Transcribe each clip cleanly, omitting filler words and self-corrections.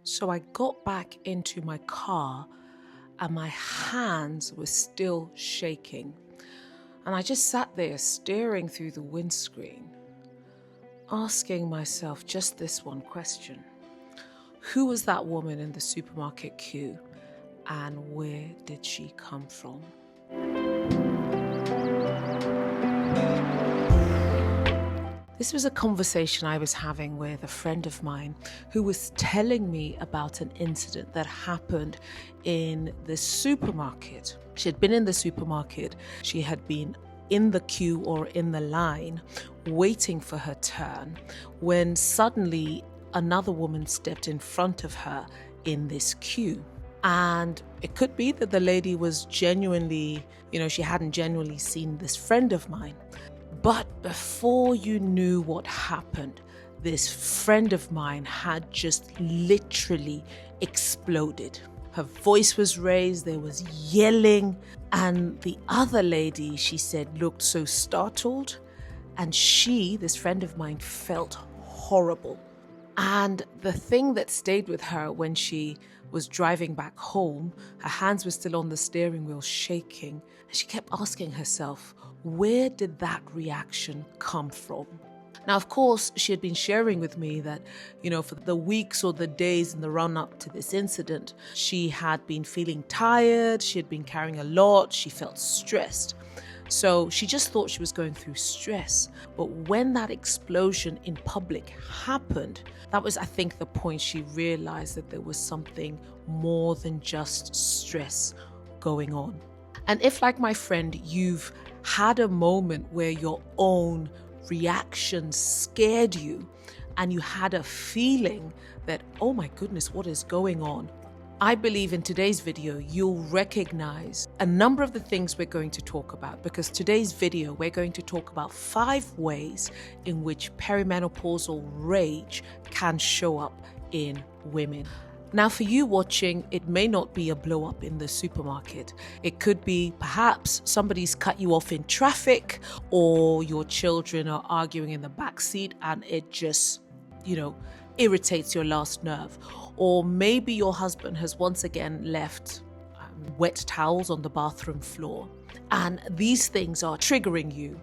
So I got back into my car and my hands were still shaking. And I just sat there staring through the windscreen, asking myself just this one question. Who was that woman in the supermarket queue and where did she come from? This was a conversation I was having with a friend of mine who was telling me about an incident that happened in the supermarket. She had been in the supermarket. She had been in the queue or in the line waiting for her turn when suddenly another woman stepped in front of her in this queue. And it could be that the lady was genuinely, she hadn't genuinely seen this friend of mine. But before you knew what happened, this friend of mine had just literally exploded. Her voice was raised, there was yelling, and the other lady, she said, looked so startled. And this friend of mine, felt horrible. And the thing that stayed with her when she was driving back home, her hands were still on the steering wheel shaking. And she kept asking herself, where did that reaction come from? Now, of course, she had been sharing with me that, for the weeks or the days in the run up to this incident, she had been feeling tired. She had been carrying a lot. She felt stressed. So she just thought she was going through stress. But when that explosion in public happened, that was, I think, the point she realized that there was something more than just stress going on. And if, like my friend, you've had a moment where your own reaction scared you and you had a feeling that, oh my goodness, what is going on? I believe in today's video, you'll recognize a number of the things we're going to talk about, because today's video, we're going to talk about 5 ways in which perimenopausal rage can show up in women. Now, for you watching, it may not be a blow up in the supermarket. It could be perhaps somebody's cut you off in traffic, or your children are arguing in the back seat and it just, irritates your last nerve. Or maybe your husband has once again left wet towels on the bathroom floor, and these things are triggering you.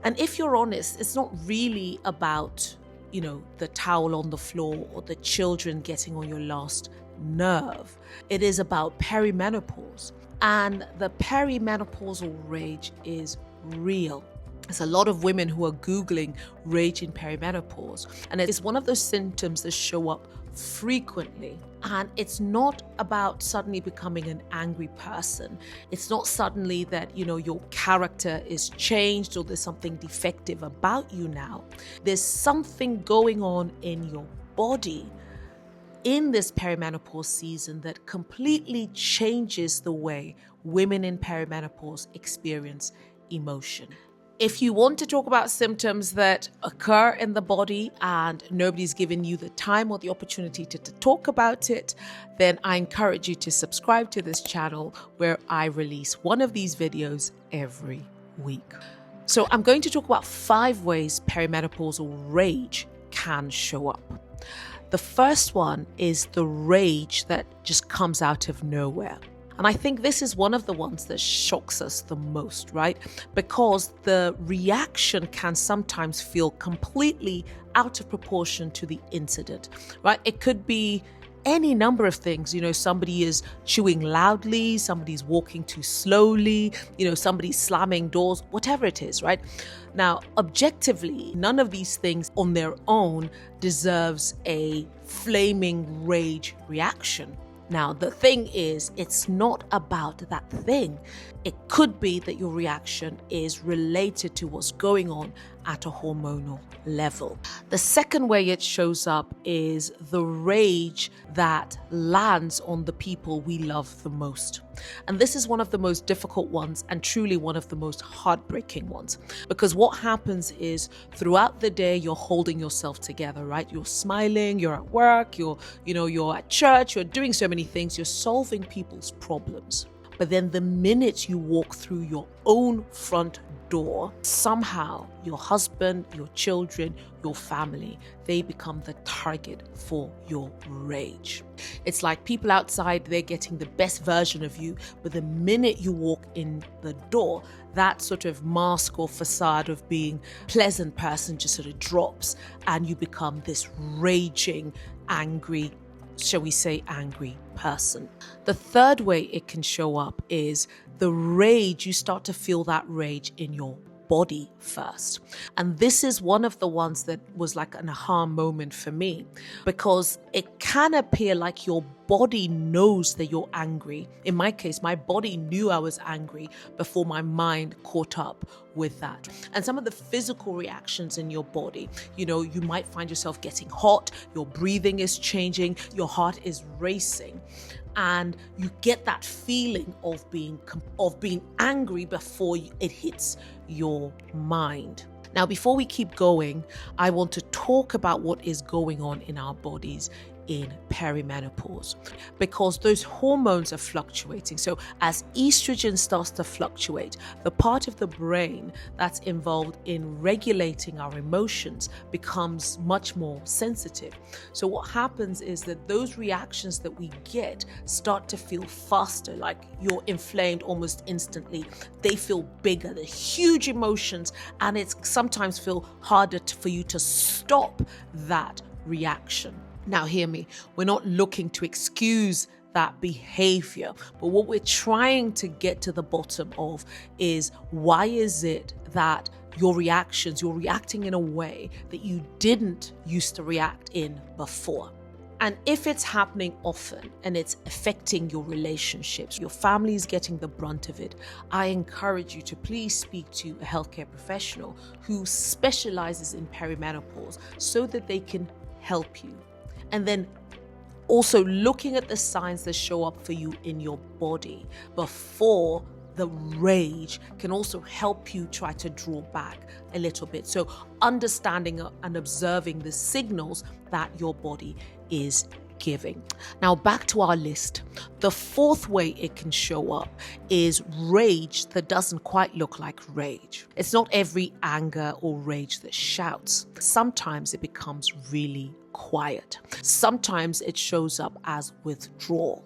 And if you're honest, it's not really about the towel on the floor or the children getting on your last nerve. It is about perimenopause. And the perimenopausal rage is real. There's a lot of women who are Googling rage in perimenopause. And it's one of those symptoms that show up frequently. And it's not about suddenly becoming an angry person. It's not suddenly that, your character is changed or there's something defective about you now. There's something going on in your body in this perimenopause season that completely changes the way women in perimenopause experience emotion. If you want to talk about symptoms that occur in the body and nobody's given you the time or the opportunity to talk about it, then I encourage you to subscribe to this channel where I release one of these videos every week. So I'm going to talk about 5 ways perimenopausal rage can show up. The first one is the rage that just comes out of nowhere. And I think this is one of the ones that shocks us the most, right? Because the reaction can sometimes feel completely out of proportion to the incident, right? It could be any number of things. Somebody is chewing loudly, somebody's walking too slowly, somebody's slamming doors, whatever it is, right? Now, objectively, none of these things on their own deserves a flaming rage reaction. Now, the thing is, it's not about that thing. It could be that your reaction is related to what's going on at a hormonal level. The second way it shows up is the rage that lands on the people we love the most. And this is one of the most difficult ones and truly one of the most heartbreaking ones. Because what happens is throughout the day, you're holding yourself together, right? You're smiling, you're at work, you're at church, you're doing so many things, you're solving people's problems. But then the minute you walk through your own front door, somehow your husband, your children, your family, they become the target for your rage. It's like people outside, they're getting the best version of you, but the minute you walk in the door, that sort of mask or facade of being a pleasant person just sort of drops, and you become this raging, angry, shall we say, angry person. The third way it can show up is the rage. You start to feel that rage in your body first. And this is one of the ones that was like an aha moment for me, because it can appear like your body knows that you're angry. In my case, my body knew I was angry before my mind caught up with that. And some of the physical reactions in your body, you might find yourself getting hot, your breathing is changing, your heart is racing. And you get that feeling of being angry before it hits your mind. Now, before we keep going, I want to talk about what is going on in our bodies in perimenopause, because those hormones are fluctuating. So as estrogen starts to fluctuate, the part of the brain that's involved in regulating our emotions becomes much more sensitive. So what happens is that those reactions that we get start to feel faster, like you're inflamed almost instantly. They feel bigger, they're huge emotions, and it's sometimes feel harder for you to stop that reaction. Now, hear me, we're not looking to excuse that behavior, but what we're trying to get to the bottom of is, why is it that you're reacting in a way that you didn't used to react in before? And if it's happening often and it's affecting your relationships, your family is getting the brunt of it, I encourage you to please speak to a healthcare professional who specializes in perimenopause so that they can help you. And then also looking at the signs that show up for you in your body before the rage can also help you try to draw back a little bit. So understanding and observing the signals that your body is giving. Now, back to our list. The fourth way it can show up is rage that doesn't quite look like rage. It's not every anger or rage that shouts. Sometimes it becomes really quiet. Sometimes it shows up as withdrawal,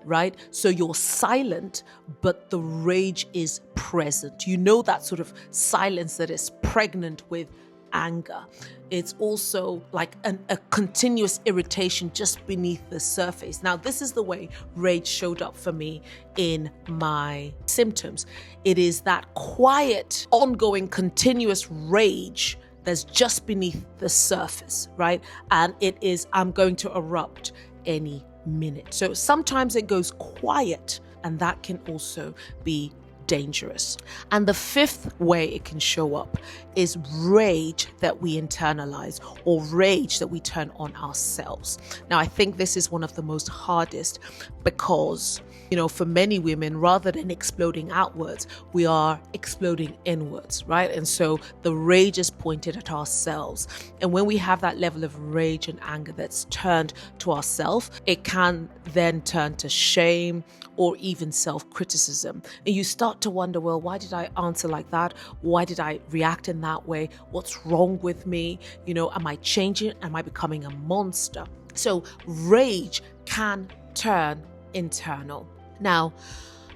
right? So you're silent, but the rage is present. That sort of silence that is pregnant with anger. It's also like a continuous irritation just beneath the surface. Now, this is the way rage showed up for me in my symptoms. It is that quiet, ongoing, continuous rage that's just beneath the surface, right? And it is, I'm going to erupt any minute. So sometimes it goes quiet, and that can also be dangerous. And the fifth way it can show up is rage that we internalize, or rage that we turn on ourselves. Now, I think this is one of the most hardest, because for many women, rather than exploding outwards, we are exploding inwards, right? And so the rage is pointed at ourselves. And when we have that level of rage and anger that's turned to ourselves, it can then turn to shame or even self-criticism. And you start to wonder, well, why did I answer like that? Why did I react in that way? What's wrong with me? Am I changing? Am I becoming a monster? So rage can turn internal. Now,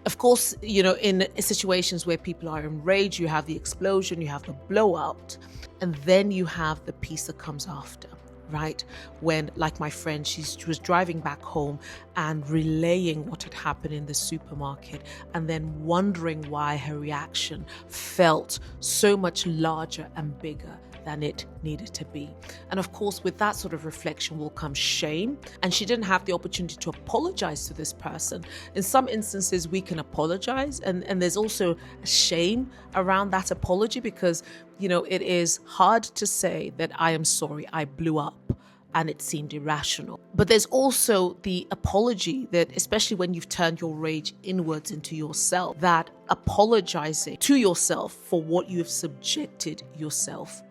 of course, in situations where people are enraged, you have the explosion, you have the blowout, and then you have the piece that comes after, right? When, like my friend, she was driving back home and relaying what had happened in the supermarket, and then wondering why her reaction felt so much larger and bigger than it needed to be. And of course, with that sort of reflection will come shame. And she didn't have the opportunity to apologize to this person. In some instances, we can apologize. And there's also a shame around that apology, because, it is hard to say that I am sorry, I blew up and it seemed irrational. But there's also the apology that, especially when you've turned your rage inwards into yourself, that apologizing to yourself for what you've subjected yourself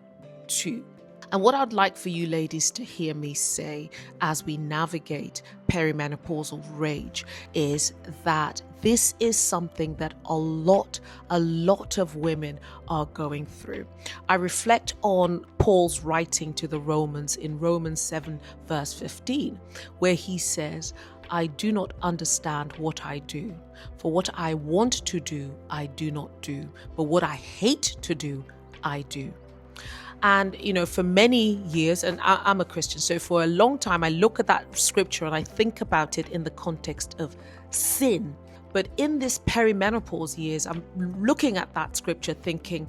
to. And what I'd like for you ladies to hear me say as we navigate perimenopausal rage is that this is something that a lot of women are going through. I reflect on Paul's writing to the Romans in Romans 7 verse 15, where he says, I do not understand what I do. For what I want to do, I do not do. But what I hate to do, I do. And, for many years, and I'm a Christian, so for a long time, I look at that scripture and I think about it in the context of sin. But in this perimenopause years, I'm looking at that scripture thinking,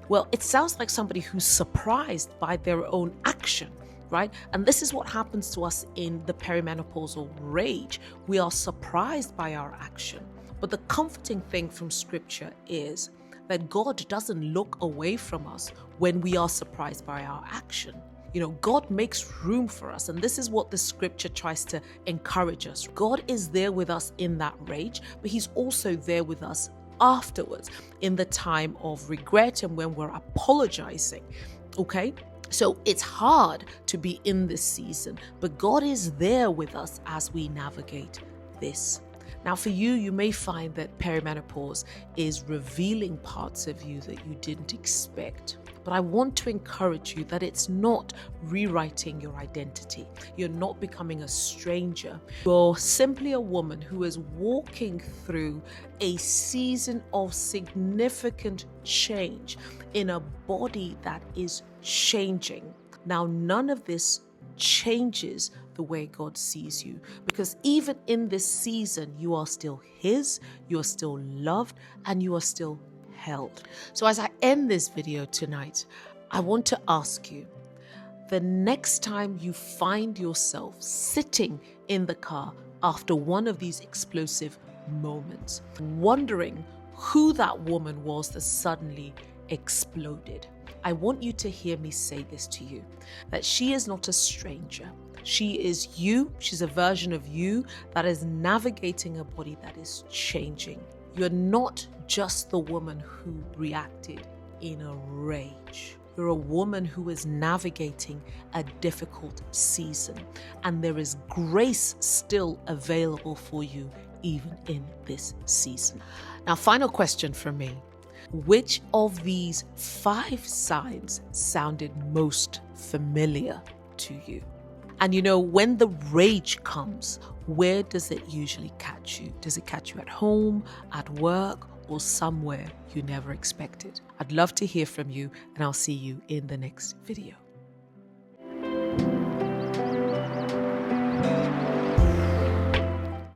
well, it sounds like somebody who's surprised by their own action, right? And this is what happens to us in the perimenopausal rage. We are surprised by our action. But the comforting thing from scripture is that God doesn't look away from us when we are surprised by our action. God makes room for us. And this is what the scripture tries to encourage us. God is there with us in that rage, but he's also there with us afterwards in the time of regret and when we're apologizing. Okay? So it's hard to be in this season, but God is there with us as we navigate this. Now, for you, you may find that perimenopause is revealing parts of you that you didn't expect. But I want to encourage you that it's not rewriting your identity. You're not becoming a stranger. You're simply a woman who is walking through a season of significant change in a body that is changing. Now, none of this changes the way God sees you, because even in this season, you are still his, you are still loved, and you are still held. So as I end this video tonight, I want to ask you, the next time you find yourself sitting in the car after one of these explosive moments, wondering who that woman was that suddenly exploded, I want you to hear me say this to you, that she is not a stranger. She is you. She's a version of you that is navigating a body that is changing. You're not just the woman who reacted in a rage. You're a woman who is navigating a difficult season, and there is grace still available for you even in this season. Now, final question from me. Which of these 5 signs sounded most familiar to you? And when the rage comes, where does it usually catch you? Does it catch you at home, at work, or somewhere you never expected? I'd love to hear from you, and I'll see you in the next video.